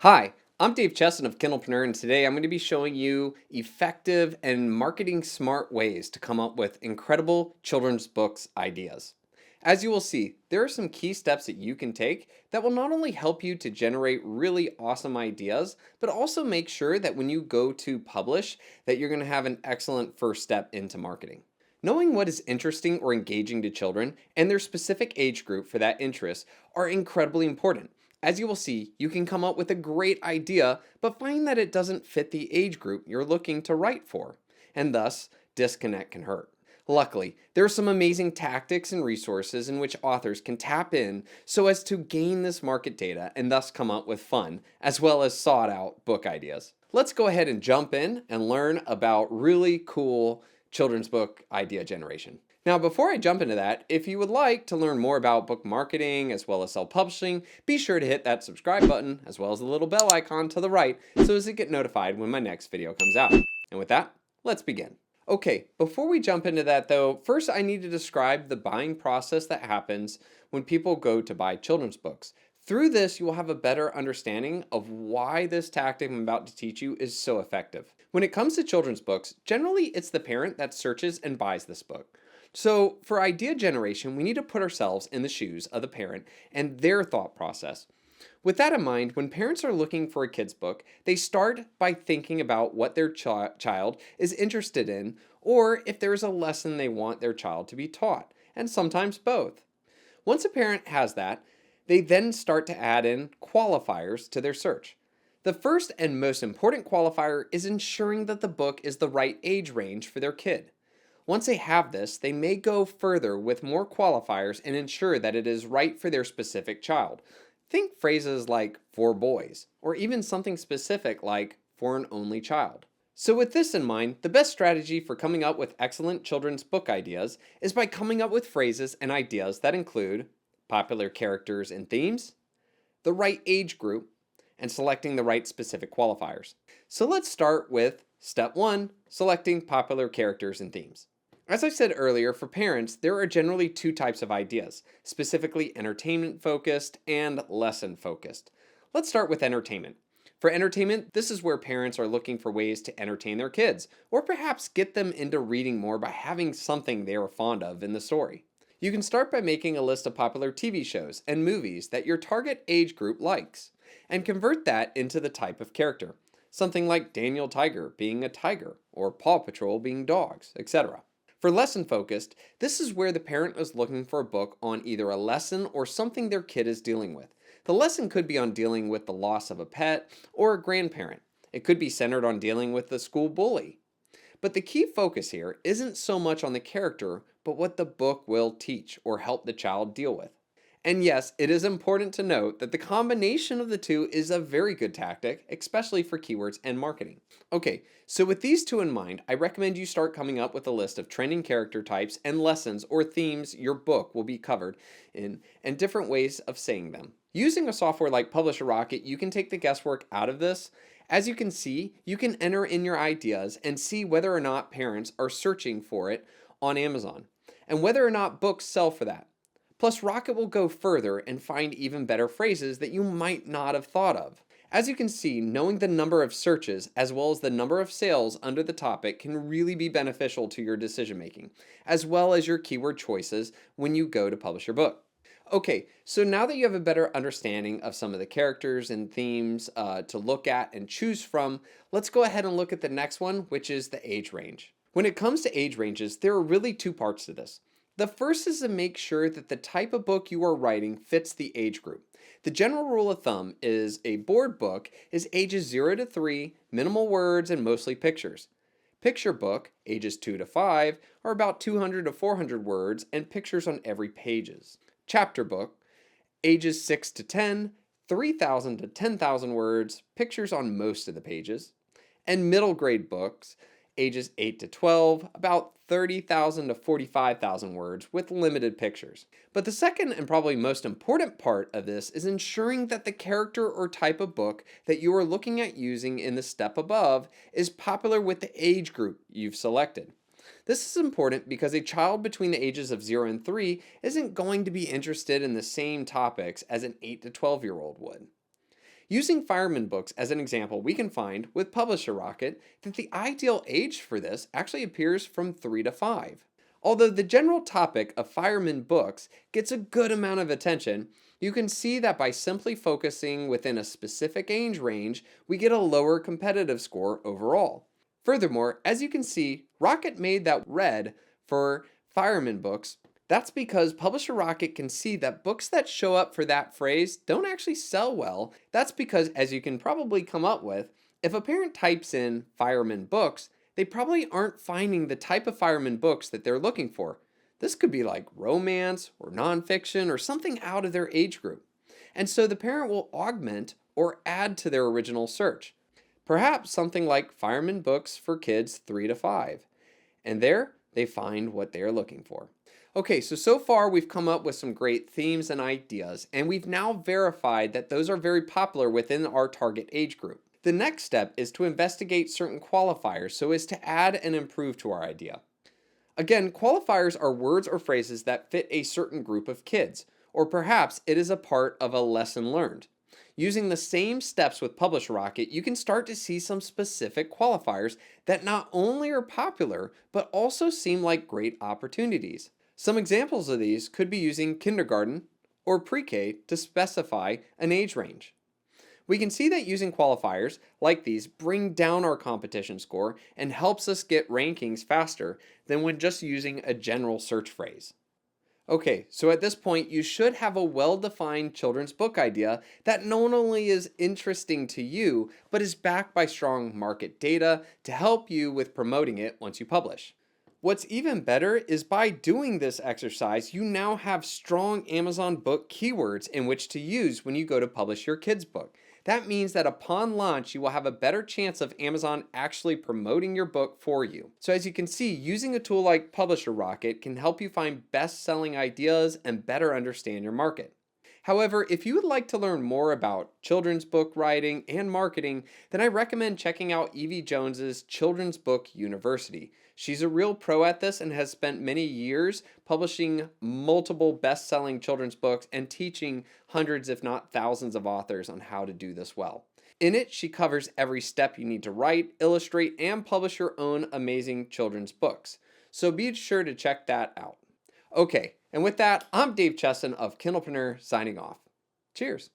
Hi, I'm Dave Chesson of Kindlepreneur, and today I'm going to be showing you effective and marketing smart ways to come up with incredible children's books ideas. As you will see, there are some key steps that you can take that will not only help you to generate really awesome ideas, but also make sure that when you go to publish, that you're going to have an excellent first step into marketing. Knowing what is interesting or engaging to children and their specific age group for that interest are incredibly important. As you will see, you can come up with a great idea, but find that it doesn't fit the age group you're looking to write for, and thus, disconnect can hurt. Luckily, there are some amazing tactics and resources in which authors can tap in so as to gain this market data and thus come up with fun, as well as sought out book ideas. Let's go ahead and jump in and learn about really cool children's book idea generation. Now, before I jump into that, if you would like to learn more about book marketing as well as self-publishing, be sure to hit that subscribe button as well as the little bell icon to the right so as to get notified when my next video comes out. And with that, let's begin. Okay, before we jump into that though, first I need to describe the buying process that happens when people go to buy children's books. Through this, you will have a better understanding of why this tactic I'm about to teach you is so effective. When it comes to children's books, generally it's the parent that searches and buys this book. So for idea generation, we need to put ourselves in the shoes of the parent and their thought process. With that in mind, when parents are looking for a kid's book, they start by thinking about what their child is interested in, or if there is a lesson they want their child to be taught, and sometimes both. Once a parent has that, they then start to add in qualifiers to their search. The first and most important qualifier is ensuring that the book is the right age range for their kid. Once they have this, they may go further with more qualifiers and ensure that it is right for their specific child. Think phrases like for boys, or even something specific like for an only child. So with this in mind, the best strategy for coming up with excellent children's book ideas is by coming up with phrases and ideas that include popular characters and themes, the right age group, and selecting the right specific qualifiers. So let's start with step 1, selecting popular characters and themes. As I said earlier, for parents, there are generally two types of ideas, specifically entertainment focused and lesson focused. Let's start with entertainment. For entertainment, this is where parents are looking for ways to entertain their kids, or perhaps get them into reading more by having something they are fond of in the story. You can start by making a list of popular TV shows and movies that your target age group likes, and convert that into the type of character. Something like Daniel Tiger being a tiger, or Paw Patrol being dogs, etc. For lesson focused, this is where the parent is looking for a book on either a lesson or something their kid is dealing with. The lesson could be on dealing with the loss of a pet or a grandparent. It could be centered on dealing with the school bully. But the key focus here isn't so much on the character, but what the book will teach or help the child deal with. And yes, it is important to note that the combination of the two is a very good tactic, especially for keywords and marketing. Okay, so with these two in mind, I recommend you start coming up with a list of trending character types and lessons or themes your book will be covered in, and different ways of saying them. Using a software like Publisher Rocket, you can take the guesswork out of this. As you can see, you can enter in your ideas and see whether or not parents are searching for it on Amazon, and whether or not books sell for that. Plus, Rocket will go further and find even better phrases that you might not have thought of. As you can see, knowing the number of searches as well as the number of sales under the topic can really be beneficial to your decision making, as well as your keyword choices when you go to publish your book. Okay, so now that you have a better understanding of some of the characters and themes to look at and choose from, let's go ahead and look at the next one, which is the age range. When it comes to age ranges, there are really two parts to this. The first is to make sure that the type of book you are writing fits the age group. The general rule of thumb is a board book is ages 0 to 3, minimal words, and mostly pictures. Picture book, ages 2 to 5, are about 200 to 400 words and pictures on every pages. Chapter book, ages 6 to 10, 3,000 to 10,000 words, pictures on most of the pages. And middle grade books, ages 8 to 12, about 30,000 to 45,000 words with limited pictures. But the second and probably most important part of this is ensuring that the character or type of book that you are looking at using in the step above is popular with the age group you've selected. This is important because a child between the ages of 0 and 3 isn't going to be interested in the same topics as an 8 to 12-year-old would. Using fireman books as an example, we can find with Publisher Rocket that the ideal age for this actually appears from 3 to 5. Although the general topic of fireman books gets a good amount of attention, you can see that by simply focusing within a specific age range, we get a lower competitive score overall. Furthermore, as you can see, Rocket made that red for fireman books. That's because Publisher Rocket can see that books that show up for that phrase don't actually sell well. That's because, as you can probably come up with, if a parent types in fireman books, they probably aren't finding the type of fireman books that they're looking for. This could be like romance or nonfiction or something out of their age group. And so the parent will augment or add to their original search. Perhaps something like fireman books for kids 3 to 5. And there they find what they're looking for. Okay, so far we've come up with some great themes and ideas, and we've now verified that those are very popular within our target age group. The next step is to investigate certain qualifiers so as to add and improve to our idea. Again, qualifiers are words or phrases that fit a certain group of kids, or perhaps it is a part of a lesson learned. Using the same steps with Publisher Rocket, you can start to see some specific qualifiers that not only are popular, but also seem like great opportunities. Some examples of these could be using kindergarten or pre-K to specify an age range. We can see that using qualifiers like these bring down our competition score and helps us get rankings faster than when just using a general search phrase. Okay, so at this point, you should have a well-defined children's book idea that not only is interesting to you, but is backed by strong market data to help you with promoting it once you publish. What's even better is by doing this exercise, you now have strong Amazon book keywords in which to use when you go to publish your kids' book. That means that upon launch, you will have a better chance of Amazon actually promoting your book for you. So as you can see, using a tool like Publisher Rocket can help you find best-selling ideas and better understand your market. However, if you would like to learn more about children's book writing and marketing, then I recommend checking out Evie Jones's Children's Book University. She's a real pro at this and has spent many years publishing multiple best-selling children's books and teaching hundreds, if not thousands, of authors on how to do this well. In it, she covers every step you need to write, illustrate, and publish your own amazing children's books. So be sure to check that out. Okay, and with that, I'm Dave Chesson of Kindlepreneur signing off. Cheers.